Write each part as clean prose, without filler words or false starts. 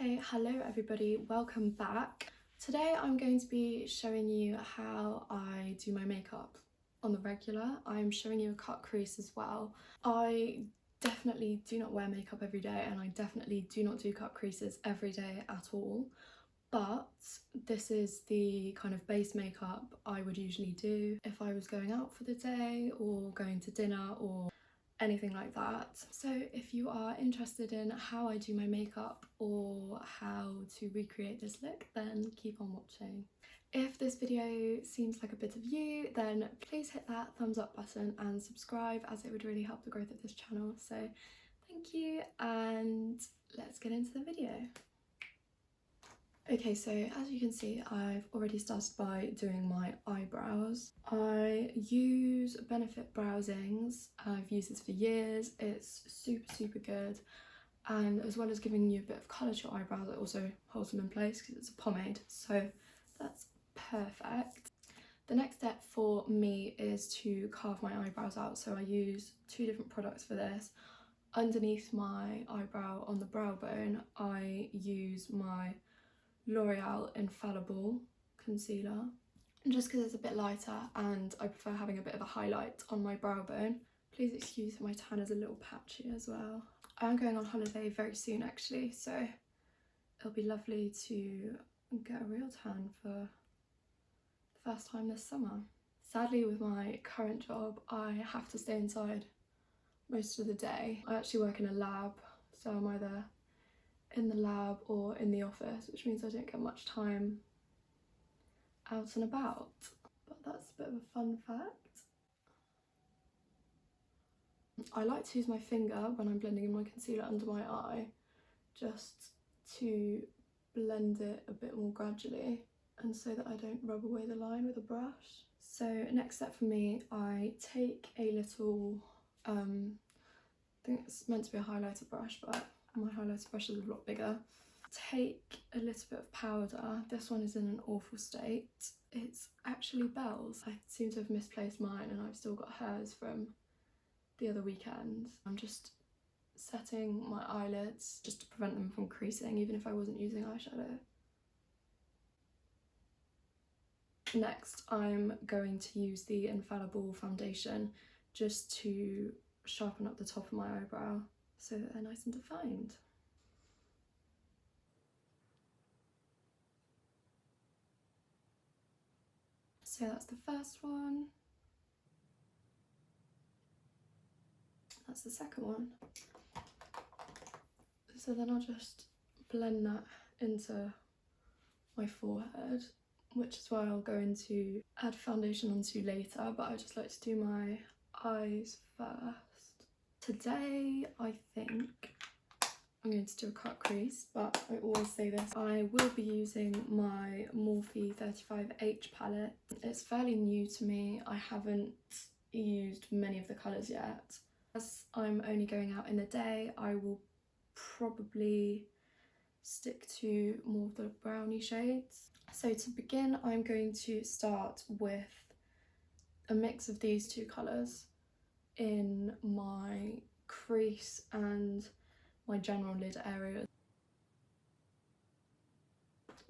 Okay, hello everybody, welcome back. Today I'm going to be showing you how I do my makeup on the regular. I'm showing you a cut crease as well. I definitely do not wear makeup every day and I definitely do not do cut creases every day at all. But this is the kind of base makeup I would usually do if I was going out for the day or going to dinner or anything like that. So if you are interested in how I do my makeup or how to recreate this look, then keep on watching. If this video seems like a bit of you, then please hit that thumbs up button and subscribe, as it would really help the growth of this channel. So thank you, and let's get into the video. Okay, so as you can see, I've already started by doing my eyebrows. I use Benefit Browsings. I've used this for years. It's super good, and as well as giving you a bit of colour to your eyebrows, it also holds them in place because it's a pomade, so that's perfect. The next step for me is to carve my eyebrows out, so I use two different products for this. Underneath my eyebrow on the brow bone, I use my L'Oreal Infallible concealer, just because it's a bit lighter and I prefer having a bit of a highlight on my brow bone. Please excuse my tan is a little patchy as well. I am going on holiday very soon actually, so it'll be lovely to get a real tan for the first time this summer. Sadly, with my current job, I have to stay inside most of the day. I actually work in a lab, so I'm either in the lab or in the office, which means I don't get much time out and about, but that's a bit of a fun fact. I like to use my finger when I'm blending in my concealer under my eye, just to blend it a bit more gradually and so that I don't rub away the line with a brush. So next step for me, I take a little, I think it's meant to be a highlighter brush, but my highlighter brush is a lot bigger. Take a little bit of powder. This one is in an awful state. It's actually Belle's. I seem to have misplaced mine and I've still got hers from the other weekend. I'm just setting my eyelids just to prevent them from creasing, even if I wasn't using eyeshadow. Next, I'm going to use the Infallible foundation just to sharpen up the top of my eyebrow so that they're nice and defined. So that's the first one. That's the second one. So then I'll just blend that into my forehead, which is why I'll go into add foundation onto later, but I just like to do my eyes first. Today I think I'm going to do a cut crease, but I always say this, I will be using my Morphe 35H palette. It's fairly new to me. I haven't used many of the colours yet. As I'm only going out in the day, I will probably stick to more of the brownie shades. So to begin, I'm going to start with a mix of these two colours in my crease and my general lid area.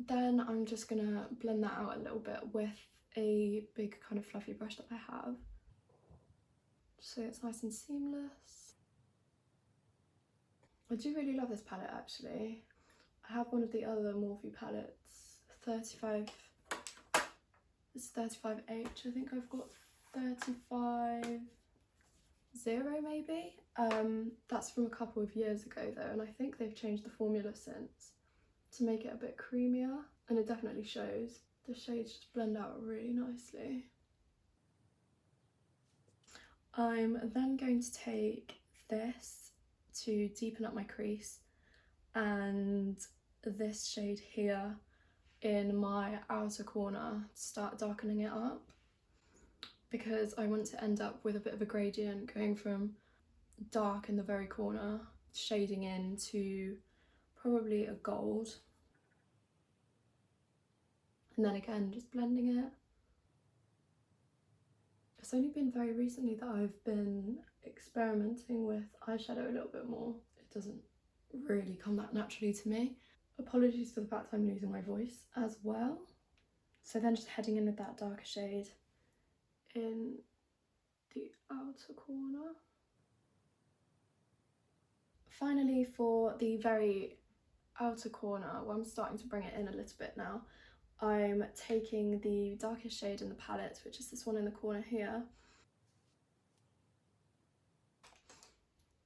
Then I'm just gonna blend that out a little bit with a big kind of fluffy brush that I have, so it's nice and seamless. I do really love this palette actually. I have one of the other Morphe palettes, 35, it's 35H, I think I've got 35 0 maybe. That's from a couple of years ago though, and I think they've changed the formula since to make it a bit creamier, and it definitely shows. The shades just blend out really nicely. I'm then going to take this to deepen up my crease, and this shade here in my outer corner to start darkening it up, because I want to end up with a bit of a gradient going from dark in the very corner, shading in to probably a gold, and then again just blending it. It's only been very recently that I've been experimenting with eyeshadow a little bit more. It doesn't really come that naturally to me. Apologies for the fact I'm losing my voice as well. So then just heading in with that darker shade in the outer corner. Finally, for the very outer corner, where I'm starting to bring it in a little bit now, I'm taking the darkest shade in the palette, which is this one in the corner here.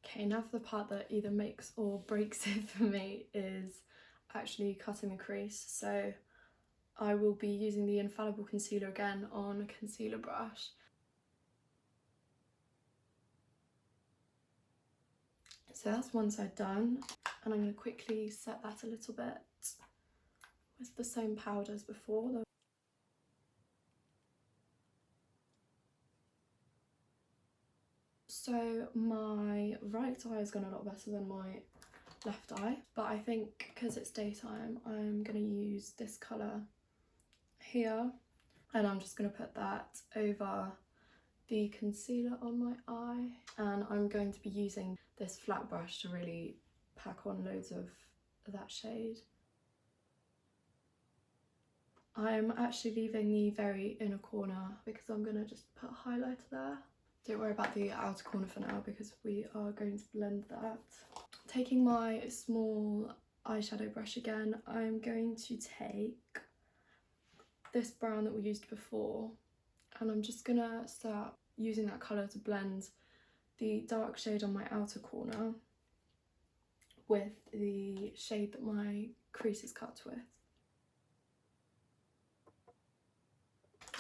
Okay, now for the part that either makes or breaks it for me is actually cutting the crease. So I will be using the Infallible concealer again on a concealer brush. So that's one side done, and I'm going to quickly set that a little bit with the same powder as before. So my right eye has gone a lot better than my left eye, but I think because it's daytime I'm going to use this colour here, and I'm just going to put that over the concealer on my eye, and I'm going to be using this flat brush to really pack on loads of that shade. I'm actually leaving the very inner corner because I'm going to just put a highlighter there. Don't worry about the outer corner for now because we are going to blend that. Taking my small eyeshadow brush again, I'm going to take this brown that we used before, and I'm just going to start using that colour to blend the dark shade on my outer corner with the shade that my crease is cut with.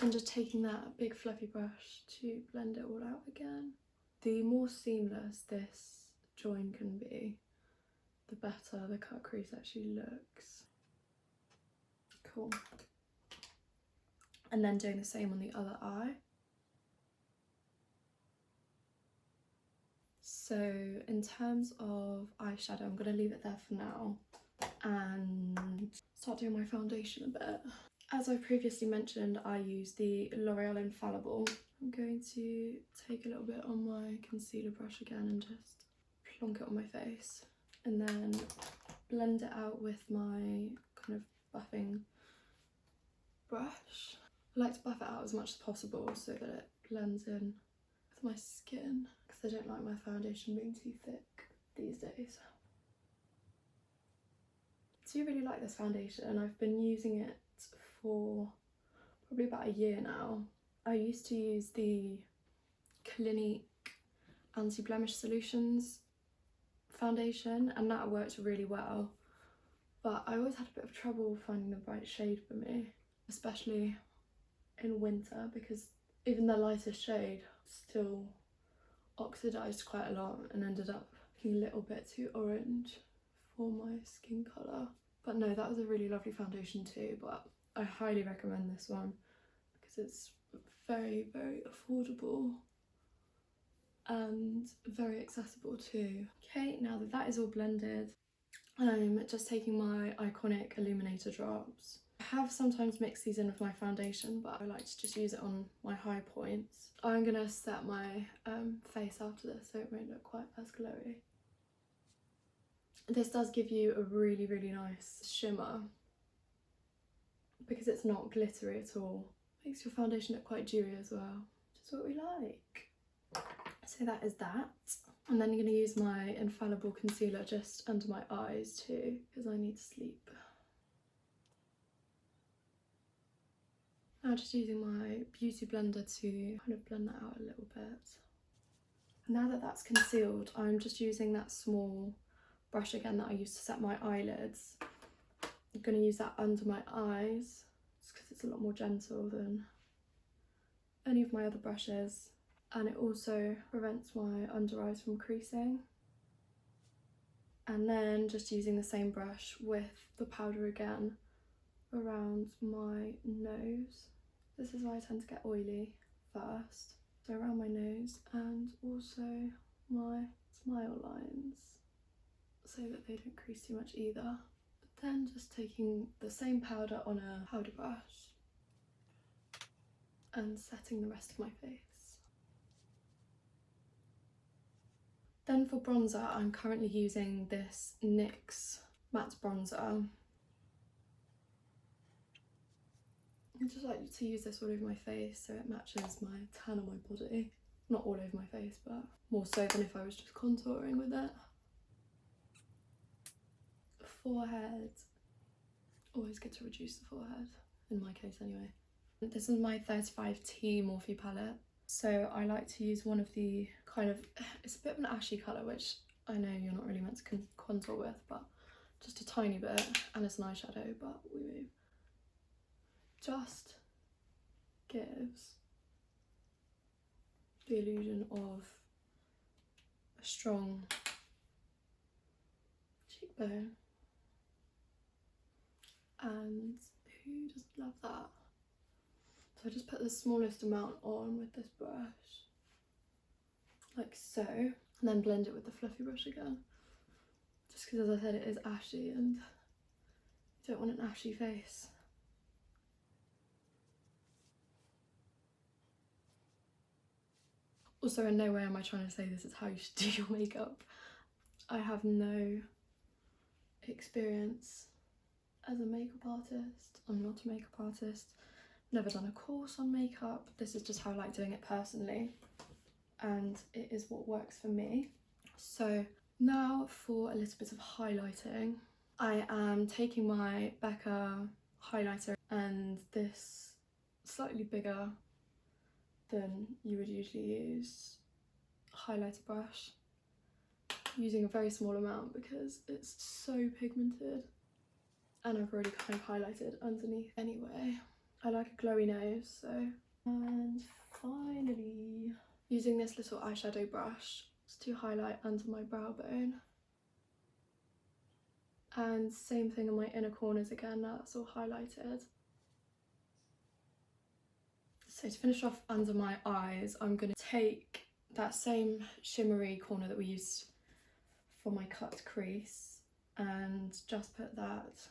And just taking that big fluffy brush to blend it all out again. The more seamless this join can be, the better the cut crease actually looks. Cool. And then doing the same on the other eye. So in terms of eyeshadow, I'm going to leave it there for now and start doing my foundation a bit. As I previously mentioned, I use the L'Oreal Infallible. I'm going to take a little bit on my concealer brush again and just plonk it on my face, and then blend it out with my kind of buffing brush. I like to buff it out as much as possible so that it blends in with my skin, because I don't like my foundation being too thick these days. I do really like this foundation, and I've been using it for probably about a year now. I used to use the Clinique Anti-Blemish Solutions foundation, and that worked really well, but I always had a bit of trouble finding the right shade for me, especially in winter, because even the lightest shade still oxidised quite a lot and ended up looking a little bit too orange for my skin colour. But no, that was a really lovely foundation too, but I highly recommend this one because it's very, very affordable and very accessible too. Okay, now that that is all blended, I'm just taking my iconic illuminator drops. I have sometimes mixed these in with my foundation, but I like to just use it on my high points. I'm gonna set my face after this so it won't look quite as glowy. This does give you a really, really nice shimmer because it's not glittery at all. Makes your foundation look quite dewy as well, which is what we like. So that is that. And then I'm going to use my Infallible concealer just under my eyes too, because I need to sleep. Now just using my beauty blender to kind of blend that out a little bit. Now that that's concealed, I'm just using that small brush again that I used to set my eyelids. I'm going to use that under my eyes, just because it's a lot more gentle than any of my other brushes. And it also prevents my under eyes from creasing. And then just using the same brush with the powder again around my nose. This is why I tend to get oily first. So around my nose and also my smile lines so that they don't crease too much either. But then just taking the same powder on a powder brush and setting the rest of my face. Then for bronzer, I'm currently using this NYX matte bronzer. I just like to use this all over my face so it matches my tan on my body. Not all over my face, but more so than if I was just contouring with it. Forehead. Always good to reduce the forehead, in my case anyway. This is my 35T Morphe palette. So I like to use one of the kind of, it's a bit of an ashy colour, which I know you're not really meant to contour with, but just a tiny bit, and it's an eyeshadow, but we move. Just gives the illusion of a strong cheekbone. And who doesn't love that? So I just put the smallest amount on with this brush, like so, and then blend it with the fluffy brush again. Just because, as I said, it is ashy and you don't want an ashy face. Also, in no way am I trying to say this is how you should do your makeup. I have no experience as a makeup artist. I'm not a makeup artist. Never done a course on makeup. This is just how I like doing it personally, and it is what works for me. So now for a little bit of highlighting. I am taking my Becca highlighter, and this slightly bigger than you would usually use highlighter brush, using a very small amount because it's so pigmented, and I've already kind of highlighted underneath anyway. I like a glowy nose, so. And finally, using this little eyeshadow brush to highlight under my brow bone. And same thing on my inner corners again, now that's all highlighted. So to finish off under my eyes, I'm going to take that same shimmery corner that we used for my cut crease and just put that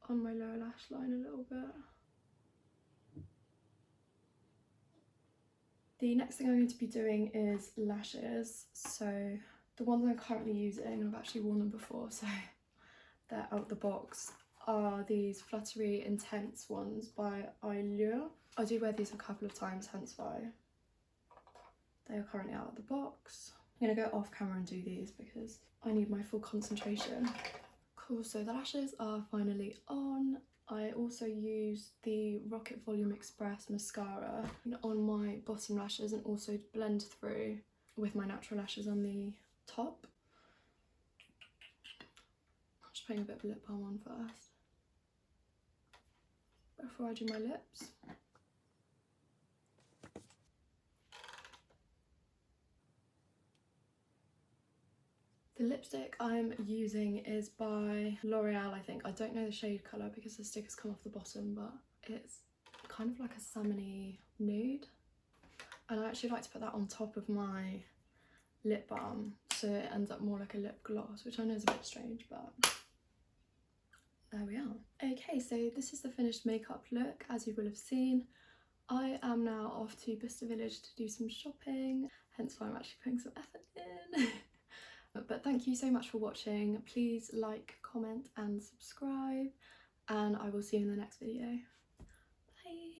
on my lower lash line a little bit. The next thing I'm going to be doing is lashes. So the ones I'm currently using, and I've actually worn them before, so they're out the box, are these Fluttery Intense ones by Allure. I do wear these a couple of times, hence why they are currently out of the box. I'm going to go off camera and do these because I need my full concentration. Cool, so the lashes are finally on. I also used the Rocket Volume Express mascara on my bottom lashes and also to blend through with my natural lashes on the top. I'm just putting a bit of lip balm on first before I do my lips. The lipstick I'm using is by L'Oreal, I think. I don't know the shade colour because the stickers come off the bottom, but it's kind of like a salmon-y nude. And I actually like to put that on top of my lip balm so it ends up more like a lip gloss, which I know is a bit strange, but there we are. Okay, so this is the finished makeup look, as you will have seen. I am now off to Bicester Village to do some shopping, hence why I'm actually putting some effort in. But thank you so much for watching. Please like, comment and subscribe, and I will see you in the next video.